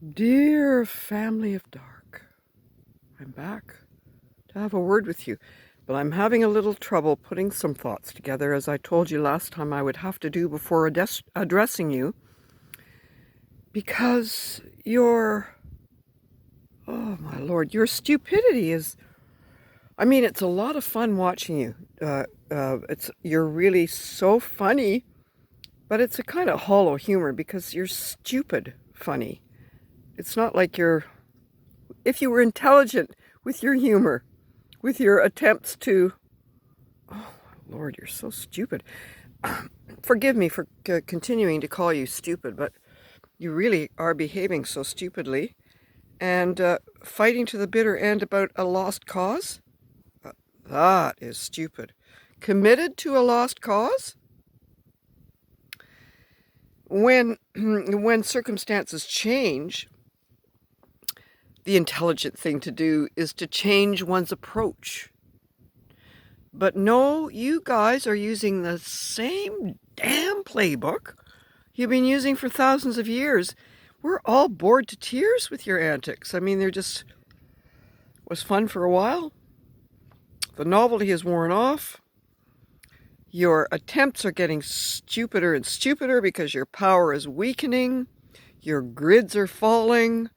Dear family of dark, I'm back to have a word with you, but I'm having a little trouble putting some thoughts together, as I told you last time I would have to do before addressing you, because oh my lord, your stupidity is, it's a lot of fun watching you. You're really so funny, but it's a kind of hollow humor because you're stupid funny. It's not like if you were intelligent with your humor, with your attempts to, oh Lord, you're so stupid. Forgive me for continuing to call you stupid, but you really are behaving so stupidly. And fighting to the bitter end about a lost cause? That is stupid. Committed to a lost cause? When circumstances change, the intelligent thing to do is to change one's approach. But no, you guys are using the same damn playbook you've been using for thousands of years. We're all bored to tears with your antics. They're just, was fun for a while. The novelty has worn off. Your attempts are getting stupider and stupider because your power is weakening. Your grids are falling.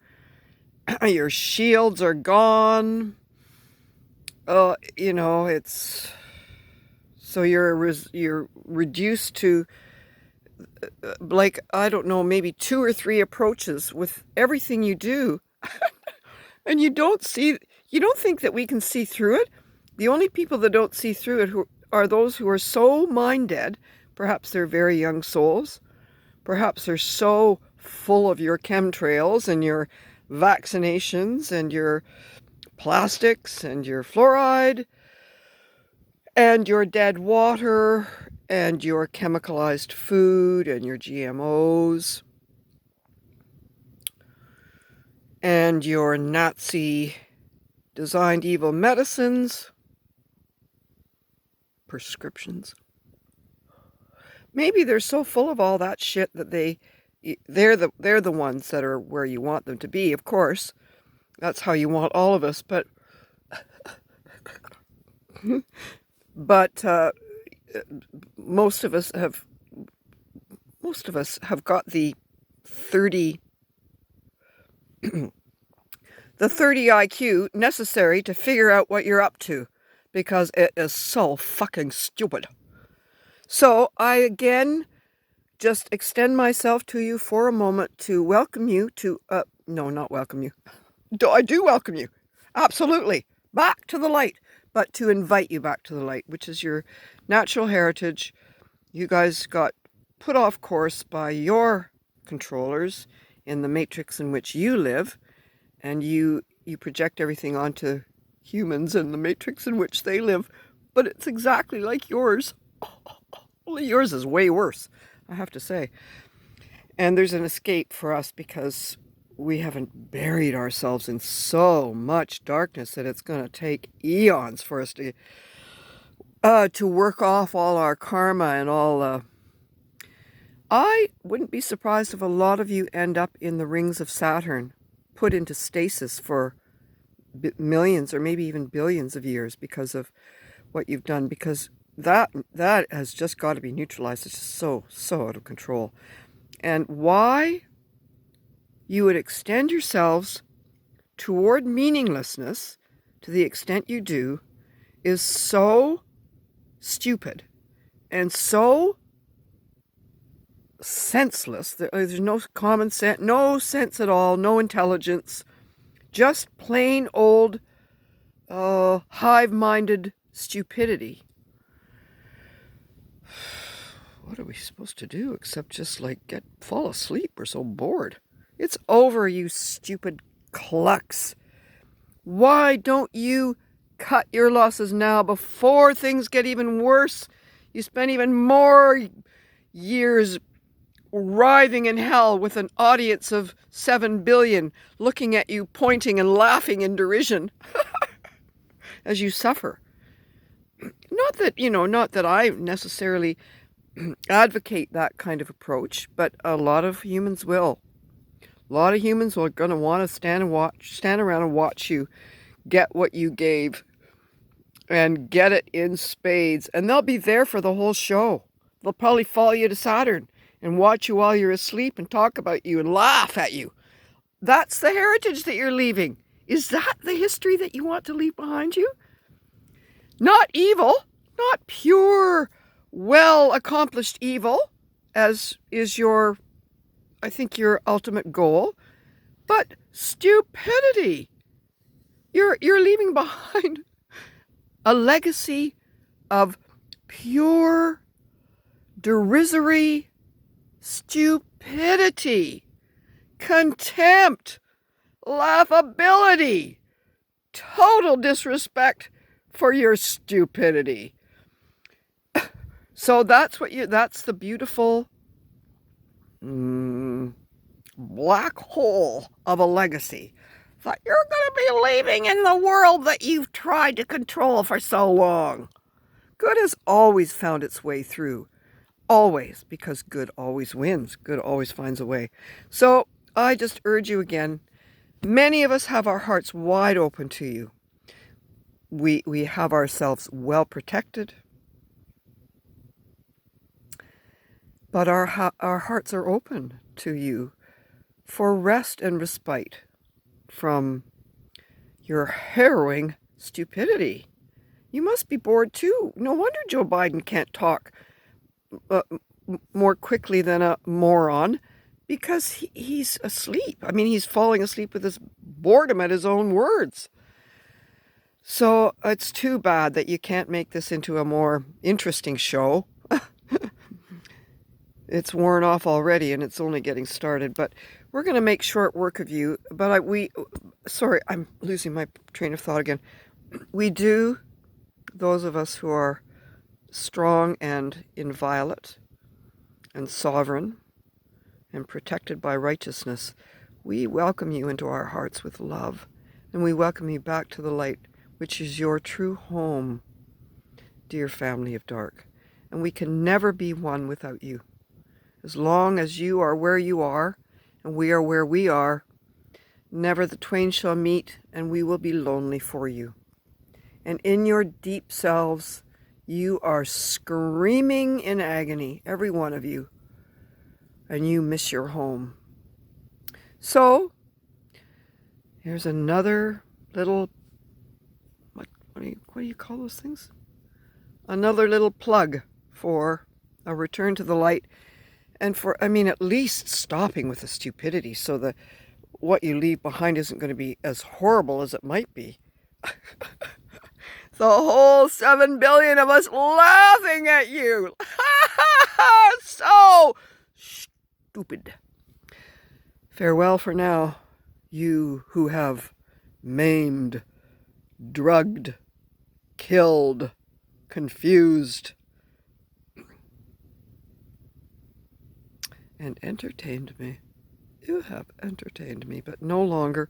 Your shields are gone. It's so you're reduced to like, I don't know, maybe 2 or 3 approaches with everything you do. And you don't think that we can see through it. The only people that don't see through it are those who are so mind dead. Perhaps they're very young souls. Perhaps they're so full of your chemtrails and your vaccinations and your plastics and your fluoride and your dead water and your chemicalized food and your GMOs and your Nazi designed evil medicines, prescriptions. Maybe they're so full of all that shit that they're the ones that are where you want them to be. Of course, that's how you want all of us, but most of us have got the 30 IQ necessary to figure out what you're up to, because it is so fucking stupid. So I again just extend myself to you for a moment to welcome you to, no, not welcome you. I do welcome you. Absolutely. Back to the light. But to invite you back to the light, which is your natural heritage. You guys got put off course by your controllers in the matrix in which you live, and you project everything onto humans in the matrix in which they live. But it's exactly like yours. Only yours is way worse, I have to say. And there's an escape for us because we haven't buried ourselves in so much darkness that it's going to take eons for us to work off all our karma and all. I wouldn't be surprised if a lot of you end up in the rings of Saturn, put into stasis for millions or maybe even billions of years because of what you've done, because that has just got to be neutralized. It's just so out of control. And why you would extend yourselves toward meaninglessness to the extent you do is so stupid and so senseless. There's no common sense, no sense at all, no intelligence, just plain old hive-minded stupidity. What are we supposed to do except just fall asleep? We're so bored. It's over, you stupid clucks. Why don't you cut your losses now before things get even worse? You spend even more years writhing in hell with an audience of 7 billion looking at you, pointing and laughing in derision as you suffer. Not that I necessarily advocate that kind of approach, but a lot of humans will. A lot of humans are going to want to stand around and watch you get what you gave and get it in spades. And they'll be there for the whole show. They'll probably follow you to Saturn and watch you while you're asleep and talk about you and laugh at you. That's the heritage that you're leaving. Is that the history that you want to leave behind you? Not evil, not pure, well-accomplished evil, as is your, I think, your ultimate goal, but stupidity. You're leaving behind a legacy of pure, derisory stupidity, contempt, laughability, total disrespect for your stupidity. So that's the beautiful black hole of a legacy that you're going to be leaving in the world that you've tried to control for so long. Good has always found its way through. Always, because good always wins. Good always finds a way. So I just urge you again, many of us have our hearts wide open to you. We have ourselves well protected, but our hearts are open to you for rest and respite from your harrowing stupidity. You must be bored too. No wonder Joe Biden can't talk more quickly than a moron, because he's asleep. I mean, he's falling asleep with his boredom at his own words. So it's too bad that you can't make this into a more interesting show. It's worn off already and it's only getting started, but we're going to make short work of you. But sorry, I'm losing my train of thought again. We do, those of us who are strong and inviolate and sovereign and protected by righteousness, we welcome you into our hearts with love, and we welcome you back to the light, which is your true home, dear family of dark. And we can never be one without you. As long as you are where you are, and we are where we are, never the twain shall meet, and we will be lonely for you. And in your deep selves, you are screaming in agony, every one of you, and you miss your home. So, here's another little, what do you call those things? Another little plug for a return to the light, and for, at least stopping with the stupidity so that what you leave behind isn't going to be as horrible as it might be. The whole 7 billion of us laughing at you. So stupid. Farewell for now, you who have maimed, drugged, killed, confused, and entertained me. You have entertained me, but no longer.